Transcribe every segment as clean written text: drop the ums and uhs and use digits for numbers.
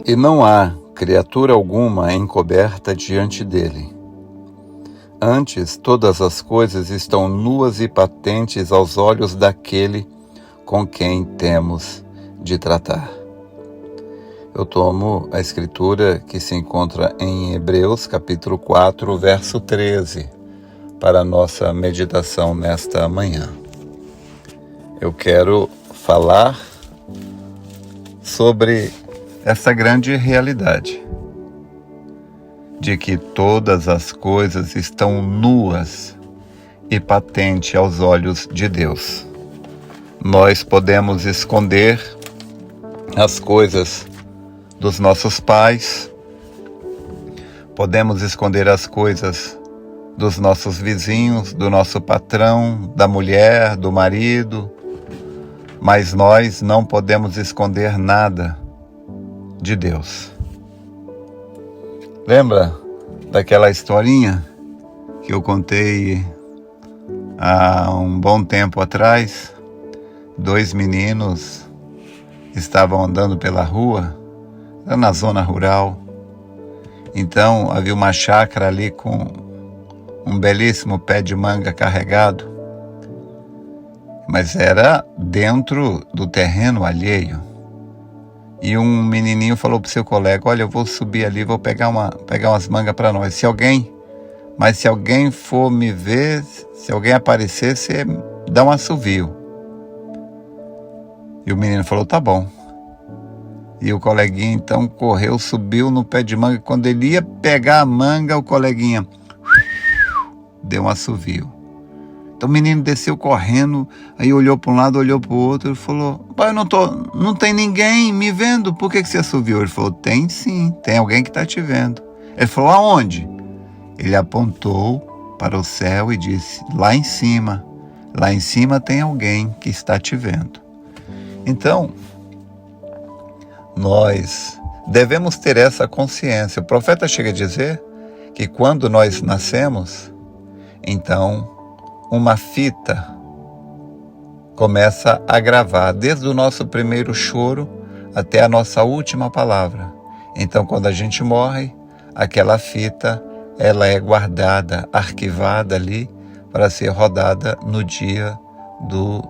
E não há criatura alguma encoberta diante dele. Antes, todas as coisas estão nuas e patentes aos olhos daquele com quem temos de tratar. Eu tomo a escritura que se encontra em Hebreus, capítulo 4, verso 13, para a nossa meditação nesta manhã. Eu quero falar sobre essa grande realidade de que todas as coisas estão nuas e patentes aos olhos de Deus. Nós podemos esconder as coisas dos nossos pais, podemos esconder as coisas dos nossos vizinhos, do nosso patrão, da mulher, do marido, mas nós não podemos esconder nada de Deus. Lembra daquela historinha que eu contei há um bom tempo atrás? 2 meninos estavam andando pela rua, na zona rural. Então havia uma chácara ali com um belíssimo pé de manga carregado, mas era dentro do terreno alheio. E um menininho falou para o seu colega: olha, eu vou subir ali, vou pegar umas mangas para nós. Se alguém for me ver, se alguém aparecer, você dá um assovio. E o menino falou: tá bom. E o coleguinha então correu, subiu no pé de manga. Quando ele ia pegar a manga, o coleguinha deu um assovio. Então o menino desceu correndo, aí olhou para um lado, olhou para o outro, e falou: pai, não tem ninguém me vendo, por que você assoviou? Ele falou: tem sim, tem alguém que está te vendo. Ele falou: aonde? Ele apontou para o céu e disse: lá em cima tem alguém que está te vendo. Então, nós devemos ter essa consciência. O profeta chega a dizer que quando nós nascemos, então uma fita começa a gravar, desde o nosso primeiro choro até a nossa última palavra. Então, quando a gente morre, aquela fita, ela é guardada, arquivada ali, para ser rodada no dia do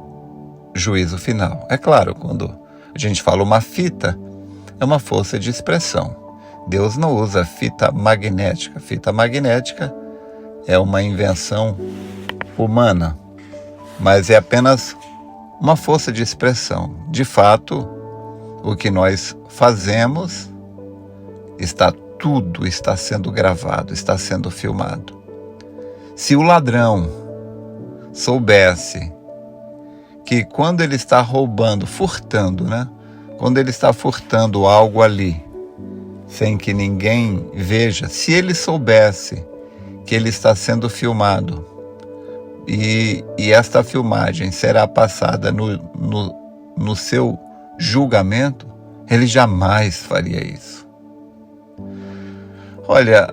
juízo final. É claro, quando a gente fala uma fita, é uma força de expressão. Deus não usa fita magnética. Fita magnética é uma invenção humana, mas é apenas uma força de expressão. De fato, o que nós fazemos, tudo está sendo gravado, está sendo filmado. Se o ladrão soubesse que quando ele está roubando, furtando, quando ele está furtando algo ali, sem que ninguém veja, se ele soubesse que ele está sendo filmado e esta filmagem será passada no seu julgamento, ele jamais faria isso. Olha,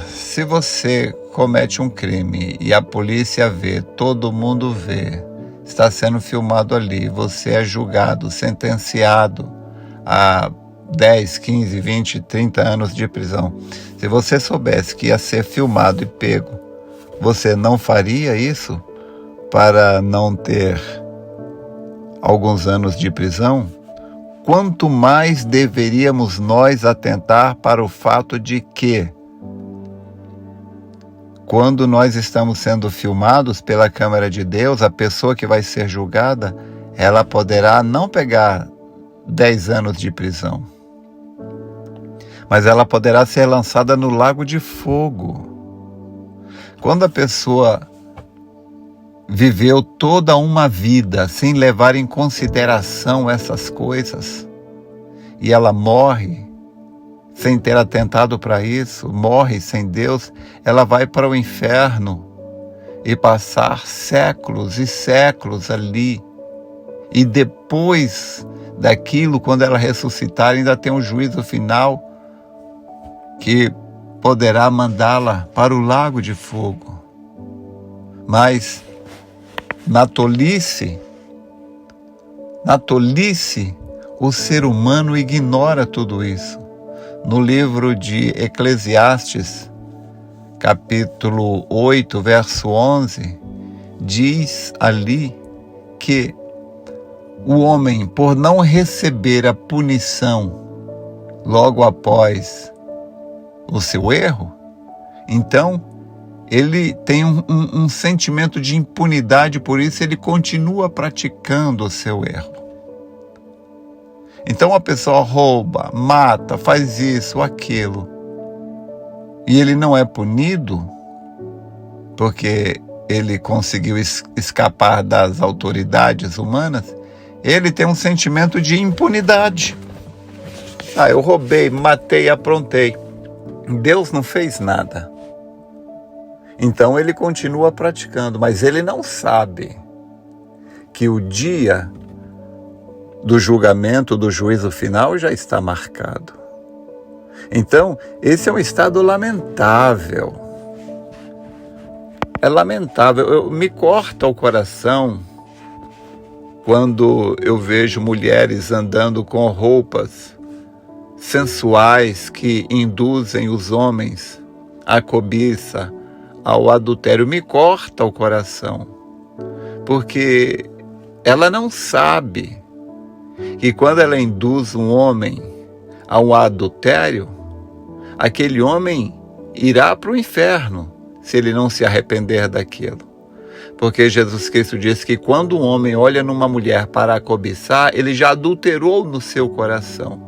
se você comete um crime e a polícia vê, todo mundo vê, está sendo filmado ali, você é julgado, sentenciado a 10, 15, 20, 30 anos de prisão. Se você soubesse que ia ser filmado e pego, você não faria isso para não ter alguns anos de prisão? Quanto mais deveríamos nós atentar para o fato de que, quando nós estamos sendo filmados pela câmera de Deus, a pessoa que vai ser julgada, ela poderá não pegar 10 anos de prisão, mas ela poderá ser lançada no lago de fogo. Quando a pessoa viveu toda uma vida sem levar em consideração essas coisas, e ela morre sem ter atentado para isso, morre sem Deus, ela vai para o inferno e passar séculos e séculos ali. E depois daquilo, quando ela ressuscitar, ainda tem um juízo final que poderá mandá-la para o lago de fogo. Mas na tolice, O ser humano ignora tudo isso. No livro de Eclesiastes, capítulo 8, verso 11, diz ali que o homem, por não receber a punição logo após o seu erro, então ele tem um sentimento de impunidade, por isso ele continua praticando o seu erro. Então a pessoa rouba, mata, faz isso, aquilo, e ele não é punido porque ele conseguiu escapar das autoridades humanas, ele tem um sentimento de impunidade. Eu roubei, matei, aprontei. Deus não fez nada. Então ele continua praticando, mas ele não sabe que o dia do julgamento, do juízo final já está marcado. Então, esse é um estado lamentável. É lamentável. Me corta o coração quando eu vejo mulheres andando com roupas sensuais que induzem os homens à cobiça, ao adultério. Me corta o coração, porque ela não sabe que quando ela induz um homem a um adultério, aquele homem irá para o inferno se ele não se arrepender daquilo. Porque Jesus Cristo disse que quando um homem olha numa mulher para a cobiçar, ele já adulterou no seu coração.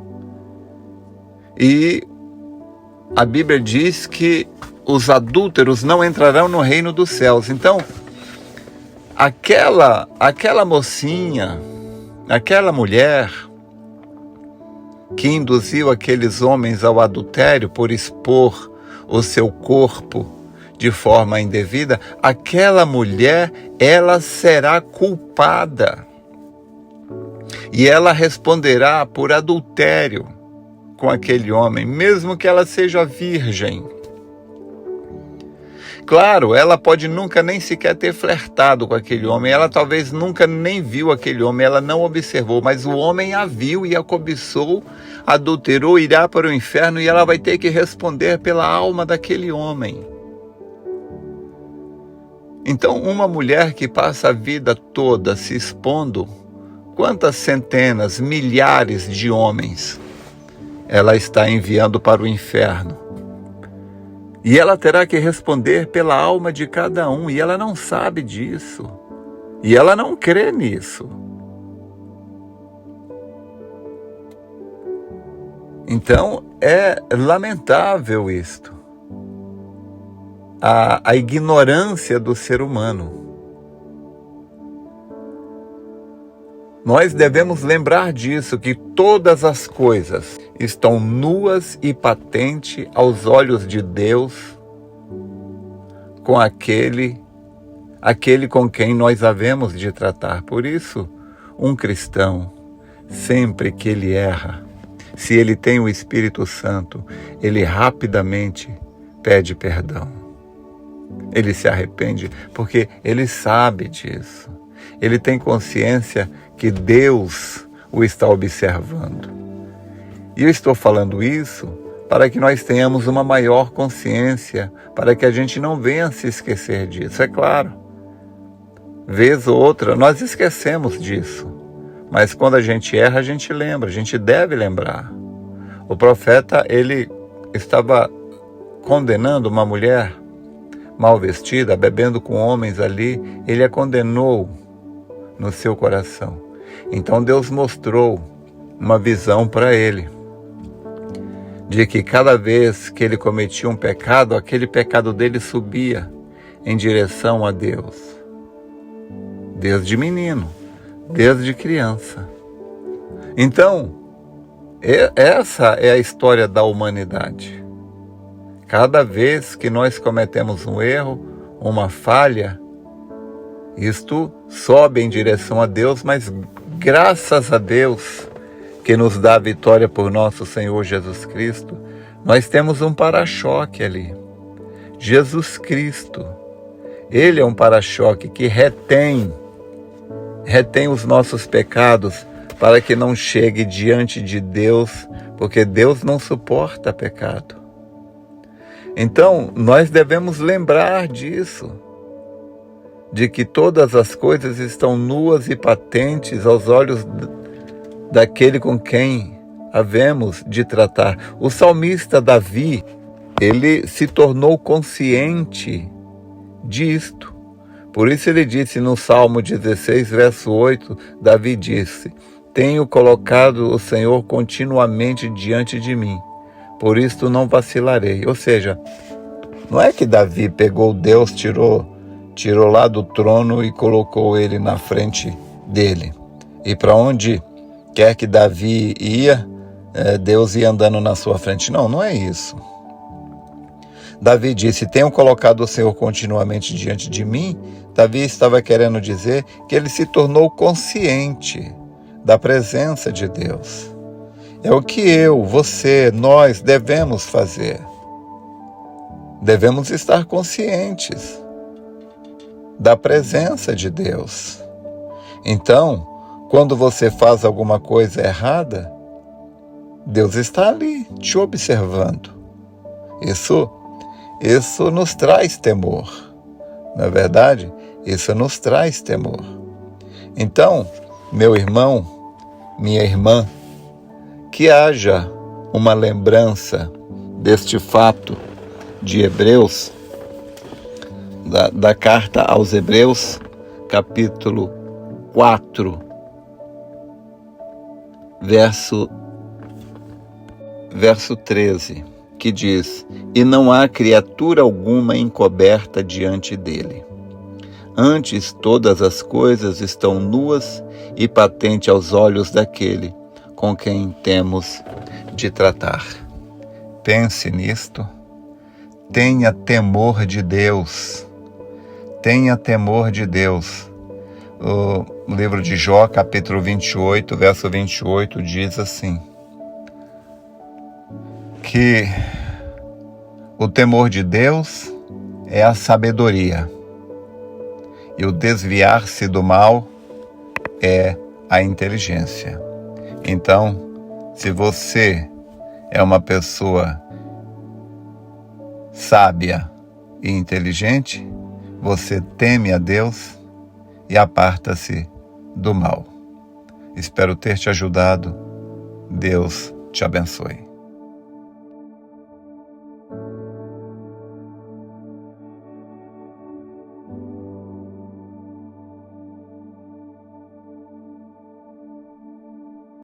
E a Bíblia diz que os adúlteros não entrarão no reino dos céus. Então, aquela mocinha, aquela mulher que induziu aqueles homens ao adultério por expor o seu corpo de forma indevida, aquela mulher, ela será culpada. E ela responderá por adultério com aquele homem, mesmo que ela seja virgem. Claro, ela pode nunca nem sequer ter flertado com aquele homem, ela talvez nunca nem viu aquele homem, ela não observou, mas o homem a viu e a cobiçou, adulterou, irá para o inferno e ela vai ter que responder pela alma daquele homem. Então, uma mulher que passa a vida toda se expondo, quantas centenas, milhares de homens ela está enviando para o inferno? E ela terá que responder pela alma de cada um, e ela não sabe disso. E ela não crê nisso. Então, é lamentável isto. A ignorância do ser humano. Nós devemos lembrar disso, que todas as coisas estão nuas e patentes aos olhos de Deus, com aquele com quem nós havemos de tratar. Por isso, um cristão, sempre que ele erra, se ele tem o Espírito Santo, ele rapidamente pede perdão. Ele se arrepende porque ele sabe disso. Ele tem consciência que Deus o está observando. E eu estou falando isso para que nós tenhamos uma maior consciência, para que a gente não venha se esquecer disso. É claro, vez ou outra nós esquecemos disso, mas quando a gente erra, a gente lembra, a gente deve lembrar. O profeta, ele estava condenando uma mulher mal vestida, bebendo com homens ali, ele a condenou no seu coração. Então Deus mostrou uma visão para ele, de que cada vez que ele cometia um pecado, aquele pecado dele subia em direção a Deus. Desde menino, desde criança. Então, essa é a história da humanidade. Cada vez que nós cometemos um erro, uma falha, isto sobe em direção a Deus, mas graças a Deus que nos dá a vitória por nosso Senhor Jesus Cristo, nós temos um para-choque ali. Jesus Cristo, Ele é um para-choque que retém os nossos pecados para que não chegue diante de Deus, porque Deus não suporta pecado. Então, nós devemos lembrar disso, de que todas as coisas estão nuas e patentes aos olhos daquele com quem havemos de tratar. O salmista Davi, ele se tornou consciente disto. Por isso ele disse no Salmo 16, verso 8, Davi disse: tenho colocado o Senhor continuamente diante de mim, por isto não vacilarei. Ou seja, não é que Davi pegou Deus, tirou lá do trono e colocou ele na frente dele. E para onde quer que Davi ia, Deus ia andando na sua frente. Não, não é isso. Davi disse: tenho colocado o Senhor continuamente diante de mim. Davi estava querendo dizer que ele se tornou consciente da presença de Deus. É o que eu, você, nós devemos fazer. Devemos estar conscientes da presença de Deus. Então, quando você faz alguma coisa errada, Deus está ali, te observando. Isso nos traz temor. Na verdade, isso nos traz temor. Então, meu irmão, minha irmã, que haja uma lembrança deste fato de Hebreus, da carta aos Hebreus, capítulo 4, verso 13, que diz: e não há criatura alguma encoberta diante dele. Antes todas as coisas estão nuas e patente aos olhos daquele com quem temos de tratar. Pense nisto. Tenha temor de Deus. Tenha temor de Deus. O livro de Jó, capítulo 28, verso 28, diz assim: que o temor de Deus é a sabedoria, e o desviar-se do mal é a inteligência. Então, se você é uma pessoa sábia e inteligente, você teme a Deus e aparta-se do mal. Espero ter te ajudado. Deus te abençoe.